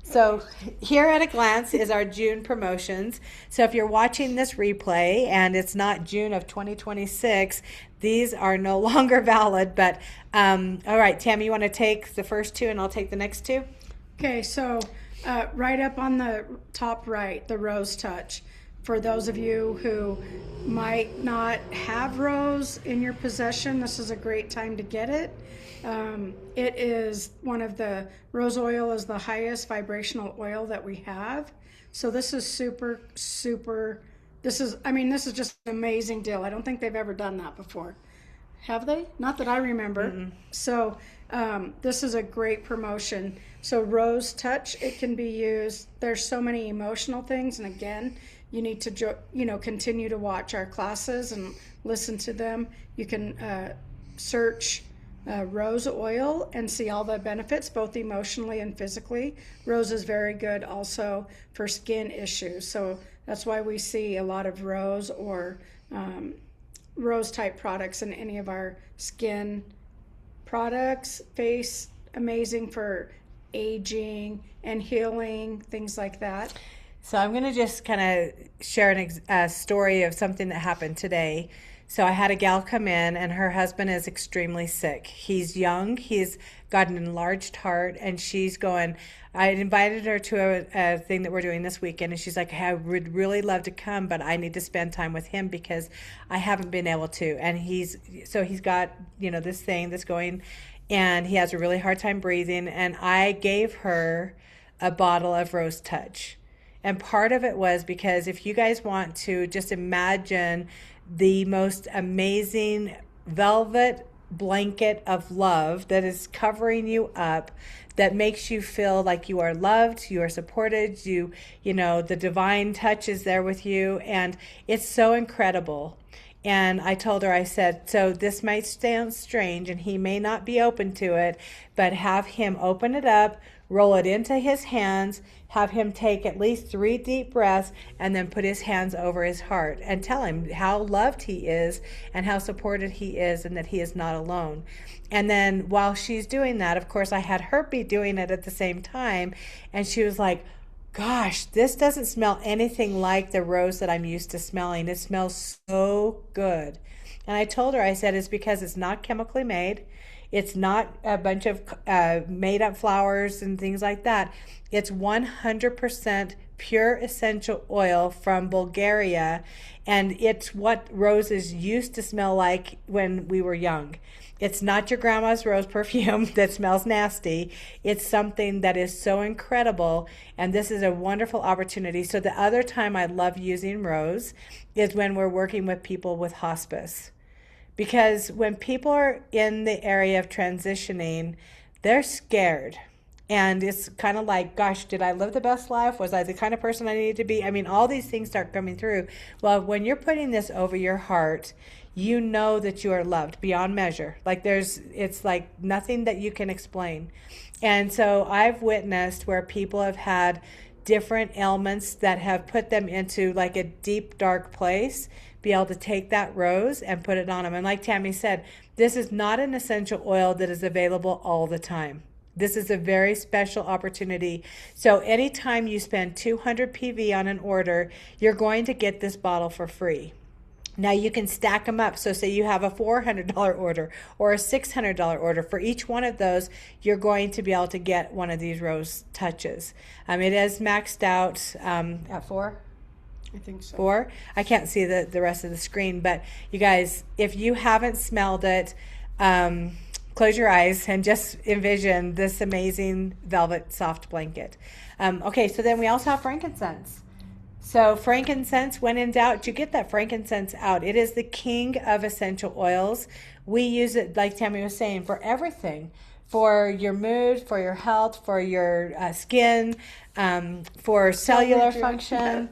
So, here at a glance is our June promotions. So, if you're watching this replay and it's not June of 2026, these are no longer valid. But, all right, Tammy, you want to take the first two and I'll take the next two? Okay, so right up on the top right, the Rose Touch. For those of you who might not have rose in your possession, this is a great time to get it. It is one of the rose oil is the highest vibrational oil that we have. So this is super, super. This is just an amazing deal. I don't think they've ever done that before. Have they? Not that I remember. Mm-mm. So this is a great promotion. So Rose Touch, it can be used. There's so many emotional things, and again, you need to continue to watch our classes and listen to them. You can search rose oil and see all the benefits, both emotionally and physically. Rose is very good also for skin issues. So that's why we see a lot of rose or rose type products in any of our skin products. Face, amazing for aging and healing, things like that. So I'm going to just kind of share a story of something that happened today. So I had a gal come in, and her husband is extremely sick. He's young. He's got an enlarged heart, and she's going. I invited her to a thing that we're doing this weekend, and she's like, "Hey, I would really love to come, but I need to spend time with him because I haven't been able to." And he's got this thing that's going, and he has a really hard time breathing. And I gave her a bottle of Rose Touch. And part of it was because if you guys want to just imagine the most amazing velvet blanket of love that is covering you up, that makes you feel like you are loved, you are supported, the divine touch is there with you, and it's so incredible. And I told her, I said, so this might sound strange and he may not be open to it, but have him open it up, roll it into his hands, have him take at least 3 deep breaths, and then put his hands over his heart and tell him how loved he is and how supported he is and that he is not alone. And then while she's doing that, of course, I had her be doing it at the same time. And she was like, "Gosh, this doesn't smell anything like the rose that I'm used to smelling. It smells so good." And I told her, I said, it's because it's not chemically made. It's not a bunch of made up flowers and things like that. It's 100% pure essential oil from Bulgaria, and it's what roses used to smell like when we were young. It's not your grandma's rose perfume that smells nasty. It's something that is so incredible, and this is a wonderful opportunity. So the other time I love using rose is when we're working with people with hospice. Because when people are in the area of transitioning, they're scared. And it's kind of like, gosh, did I live the best life? Was I the kind of person I needed to be? I mean, all these things start coming through. Well, when you're putting this over your heart, you know that you are loved beyond measure. Like it's like nothing that you can explain. And so I've witnessed where people have had different ailments that have put them into like a deep, dark place, be able to take that rose and put it on them. And like Tammy said, this is not an essential oil that is available all the time. This is a very special opportunity. So anytime you spend 200 PV on an order, you're going to get this bottle for free. Now you can stack them up. So say you have a $400 order or a $600 order. For each one of those, you're going to be able to get one of these rose touches. It is maxed out at 4. I think so. 4. I can't see the rest of the screen, but you guys, if you haven't smelled it, close your eyes and just envision this amazing velvet soft blanket. Okay, so then we also have frankincense. So frankincense, when in doubt, you get that frankincense out. It is the king of essential oils. We use it, like Tammy was saying, for everything. For your mood, for your health, for your skin, for cellular function.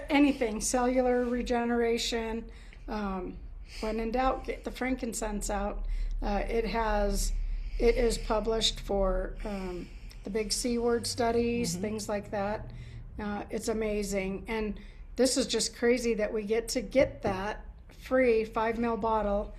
Anything, cellular regeneration. When in doubt, get the frankincense out. It is published for the big C word studies, things like that. It's amazing. And this is just crazy that we get that free 5 ml bottle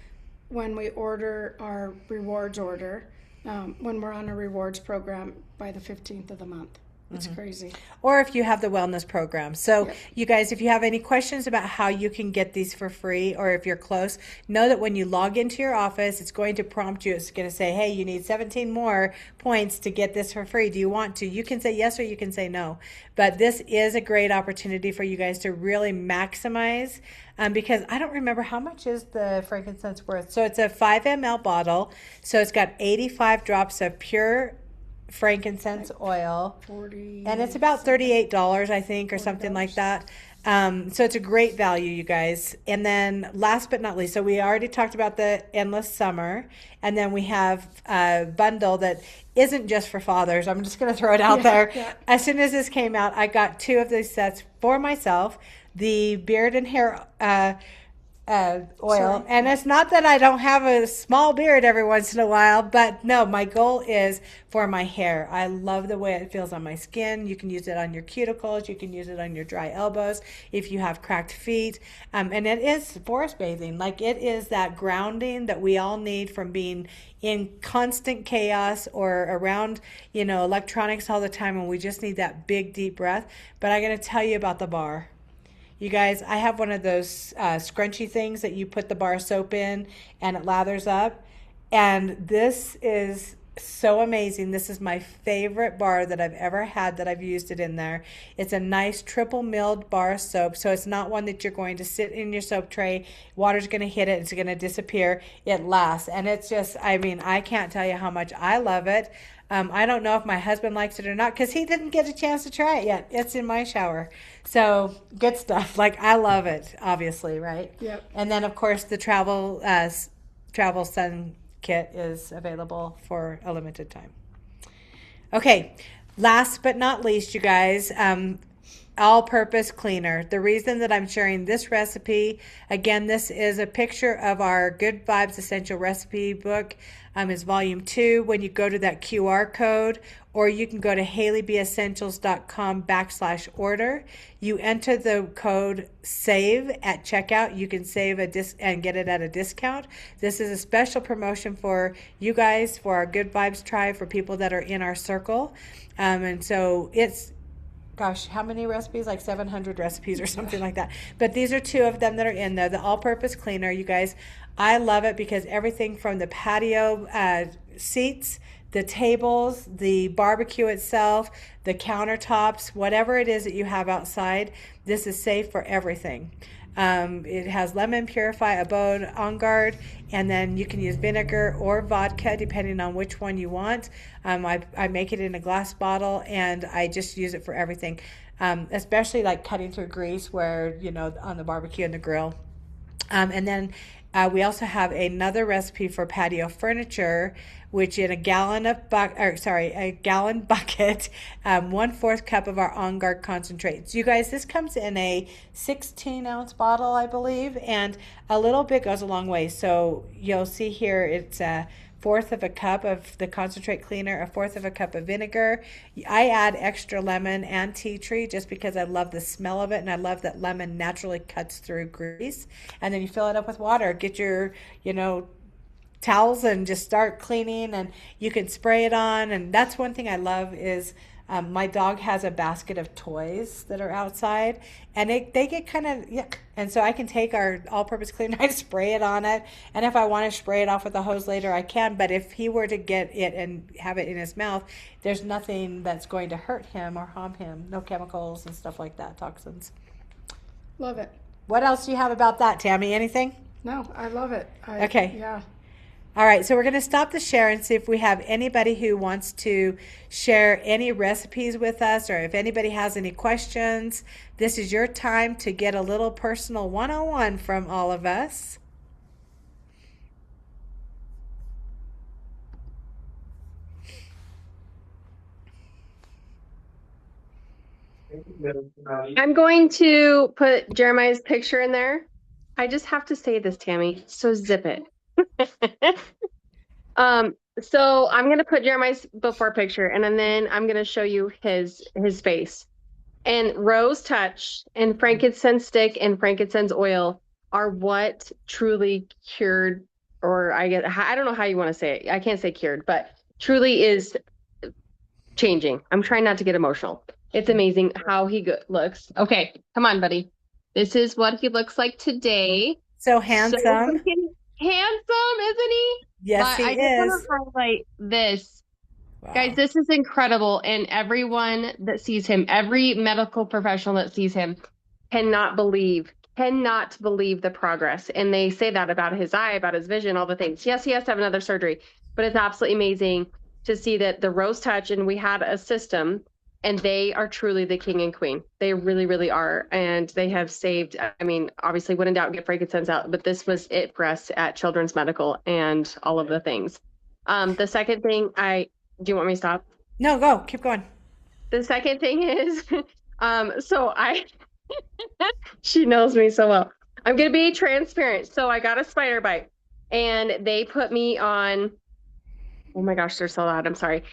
when we order our rewards order, when we're on a rewards program by the 15th of the month. It's crazy. Or if you have the wellness program. So you guys, if you have any questions about how you can get these for free, or if you're close, know that when you log into your office, it's going to prompt you. It's going to say, hey, you need 17 more points to get this for free. Do you want to? You can say yes or you can say no. But this is a great opportunity for you guys to really maximize, because I don't remember how much is the frankincense worth. So it's a 5 ml bottle. So it's got 85 drops of pure frankincense oil, 40, and it's about $38, I think, or something like that. So it's a great value, you guys. And then last but not least, so we already talked about the Endless Summer, and then we have a bundle that isn't just for fathers. I'm just going to throw it out there. Yeah. As soon as this came out, I got 2 of these sets for myself, the beard and hair oil. And it's not that I don't have a small beard every once in a while, but no, my goal is for my hair. I love the way it feels on my skin. You can use it on your cuticles. You can use it on your dry elbows if you have cracked feet. And it is forest bathing. Like, it is that grounding that we all need from being in constant chaos or around, electronics all the time, and we just need that big, deep breath. But I got to tell you about the bar. You guys, I have one of those scrunchy things that you put the bar soap in and it lathers up. And this is so amazing. This is my favorite bar that I've ever had that I've used it in there. It's a nice triple milled bar soap. So it's not one that you're going to sit in your soap tray. Water's going to hit it. It's going to disappear. It lasts. And it's just, I can't tell you how much I love it. I don't know if my husband likes it or not because he didn't get a chance to try it yet. It's in my shower. So good stuff. Like, I love it, obviously, right? Yep. And then, of course, the travel sun kit is available for a limited time. Okay, last but not least, you guys, all-purpose cleaner. The reason that I'm sharing this recipe, again, this is a picture of our Good Vibes Essential Recipe book. Is volume 2. When you go to that QR code, or you can go to HaleyBEssentials.com/order. You enter the code SAVE at checkout. You can save and get it at a discount. This is a special promotion for you guys, for our Good Vibes tribe, for people that are in our circle. And so it's, gosh, how many recipes? Like 700 recipes or something like that. But these are 2 of them that are in there. The all-purpose cleaner, you guys, I love it because everything from the patio seats the tables, the barbecue itself, the countertops, whatever it is that you have outside, this is safe for everything. It has lemon purify, abode, on guard, and then you can use vinegar or vodka depending on which one you want. I make it in a glass bottle and I just use it for everything, especially like cutting through grease where, on the barbecue and the grill. And then we also have another recipe for patio furniture, which in a gallon of a gallon bucket, 1/4 cup of our On Guard concentrate. So you guys, this comes in a 16-ounce bottle, I believe, and a little bit goes a long way. So you'll see here it's a 1/4 of a cup of the concentrate cleaner, a 1/4 of a cup of vinegar. I add extra lemon and tea tree just because I love the smell of it and I love that lemon naturally cuts through grease. And then you fill it up with water. Get your, towels and just start cleaning, and you can spray it on. And that's one thing I love is my dog has a basket of toys that are outside, and they get kind of yuck. And so I can take our all-purpose cleaner, I spray it on it, and if I want to spray it off with a hose later, I can. But if he were to get it and have it in his mouth, there's nothing that's going to hurt him or harm him. No chemicals and stuff like that, toxins. Love it. What else do you have about that, Tammy? Anything? No, I love it. Okay. Yeah. All right, so we're going to stop the share and see if we have anybody who wants to share any recipes with us, or if anybody has any questions. This is your time to get a little personal one-on-one from all of us. I'm going to put Jeremiah's picture in there. I just have to say this, Tammy, so zip it. So I'm gonna put Jeremiah's before picture, and then I'm gonna show you his face. And rose touch and frankincense stick and frankincense oil are what truly cured, or I don't know how you want to say it. I can't say cured, but truly is changing. I'm trying not to get emotional. It's amazing how he looks. Okay, come on, buddy. This is what he looks like today. So handsome. So handsome, isn't he? Yes, he I just want to highlight this. Wow. Guys, this is incredible. And everyone that sees him, every medical professional that sees him cannot believe the progress. And they say that about his eye, about his vision, all the things. Yes, he has to have another surgery, but it's absolutely amazing to see that the Rose Touch, and we had a system, and they are truly the king and queen. They really, really are. And they have saved, I mean, obviously when in doubt, get frankincense out, but this was it for us at Children's Medical and all of the things. The second thing do you want me to stop? No, go, keep going. The second thing is, she knows me so well. I'm going to be transparent. So I got a spider bite and they put me on, oh my gosh, they're so loud. I'm sorry.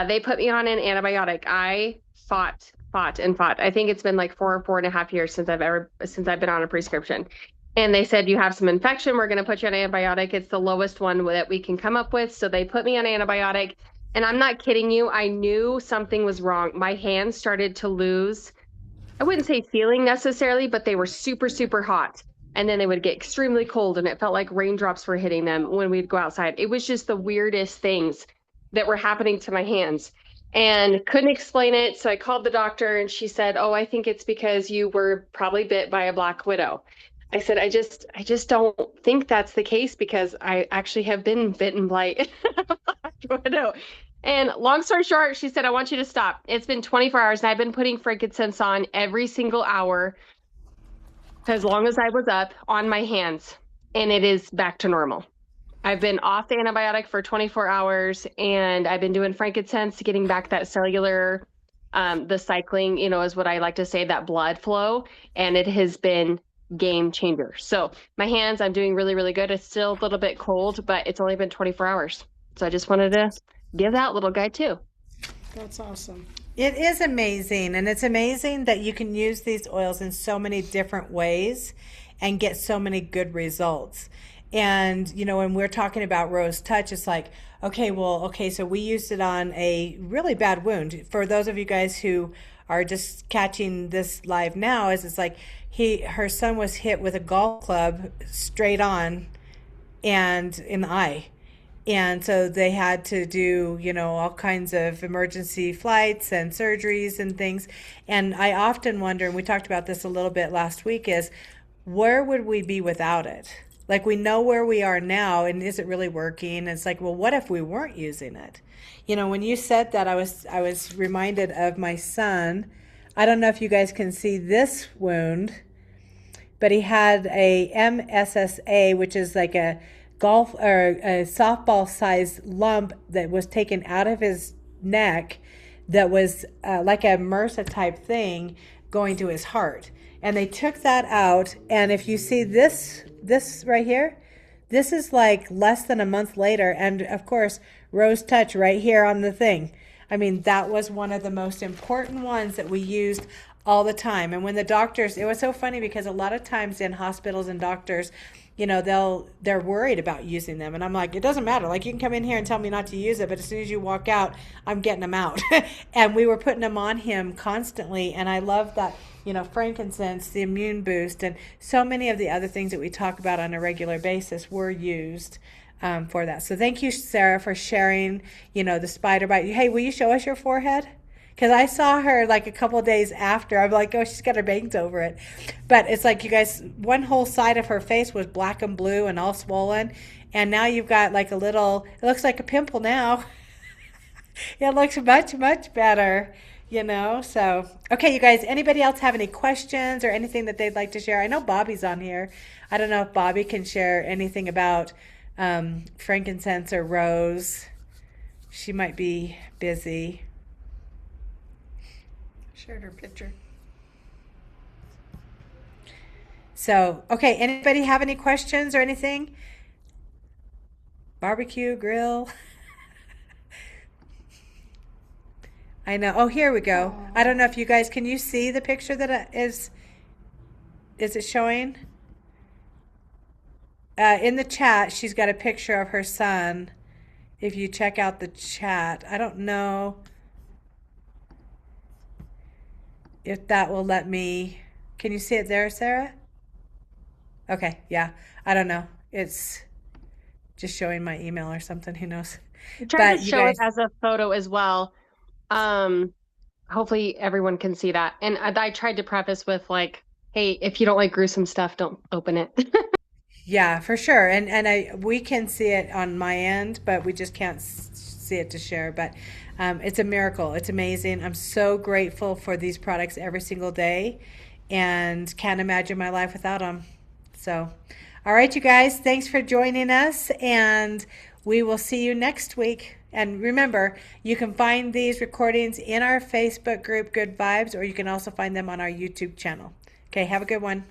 They put me on an antibiotic. I fought. I think it's been like 4.5 years since I've been on a prescription. And they said, you have some infection. We're going to put you on an antibiotic. It's the lowest one that we can come up with. So they put me on antibiotic. And I'm not kidding you. I knew something was wrong. My hands started to lose, I wouldn't say feeling necessarily, but they were super, super hot. And then they would get extremely cold and it felt like raindrops were hitting them when we'd go outside. It was just the weirdest things that were happening to my hands and couldn't explain it. So I called the doctor and she said, oh, I think it's because you were probably bit by a black widow. I said, I just don't think that's the case because I actually have been bitten by a black widow. And long story short, she said, I want you to stop. It's been 24 hours and I've been putting frankincense on every single hour as long as I was up on my hands, and it is back to normal. I've been off the antibiotic for 24 hours and I've been doing frankincense, getting back that cellular, the cycling, is what I like to say, that blood flow. And it has been game changer. So my hands, I'm doing really, really good. It's still a little bit cold, but it's only been 24 hours. So I just wanted to give that little guy too. That's awesome. It is amazing, and it's amazing that you can use these oils in so many different ways and get so many good results. And, when we're talking about Rose Touch, it's like, so we used it on a really bad wound. For those of you guys who are just catching this live now, it's like her son was hit with a golf club straight on and in the eye. And so they had to do, all kinds of emergency flights and surgeries and things. And I often wonder, and we talked about this a little bit last week, is where would we be without it? Like, we know where we are now, and is it really working? And it's like, well, what if we weren't using it? When you said that, I was reminded of my son. I don't know if you guys can see this wound, but he had a MSSA, which is like a golf or a softball sized lump that was taken out of his neck, that was like a MRSA type thing going to his heart. And they took that out. And if you see this right here, this is like less than a month later. And of course, Rose Touch right here on the thing. I mean, that was one of the most important ones that we used all the time. And when the doctors, it was so funny because a lot of times in hospitals and doctors, they're worried about using them. And I'm like, it doesn't matter. Like, you can come in here and tell me not to use it, but as soon as you walk out, I'm getting them out. And we were putting them on him constantly. And I love that, frankincense, the immune boost, and so many of the other things that we talk about on a regular basis were used for that. So thank you, Sarah, for sharing, the spider bite. Hey, will you show us your forehead? Because I saw her like a couple of days after. I'm like, oh, she's got her bangs over it. But it's like, you guys, one whole side of her face was black and blue and all swollen. And now you've got like a little, it looks like a pimple now. It looks much, much better, So, okay, you guys, anybody else have any questions or anything that they'd like to share? I know Bobby's on here. I don't know if Bobby can share anything about frankincense or rose. She might be busy. Shared her picture. So, okay, anybody have any questions or anything? Barbecue, grill. I know. Oh, here we go. I don't know if you guys, can you see the picture that is it showing? In the chat, she's got a picture of her son. If you check out the chat, I don't know if that will let me. Can you see it there, Sarah? Okay, yeah. I don't know. It's just showing my email or something. Who knows? I tried But to you show it guys, as a photo as well. Hopefully everyone can see that. And I tried to preface with like, hey, if you don't like gruesome stuff, don't open it. yeah, for sure. And we can see it on my end, but we just can't see it to share. But it's a miracle. It's amazing. I'm so grateful for these products every single day, and can't imagine my life without them. So, all right, you guys, thanks for joining us, and we will see you next week. And remember, you can find these recordings in our Facebook group, Good Vibes, or you can also find them on our YouTube channel. Okay, have a good one.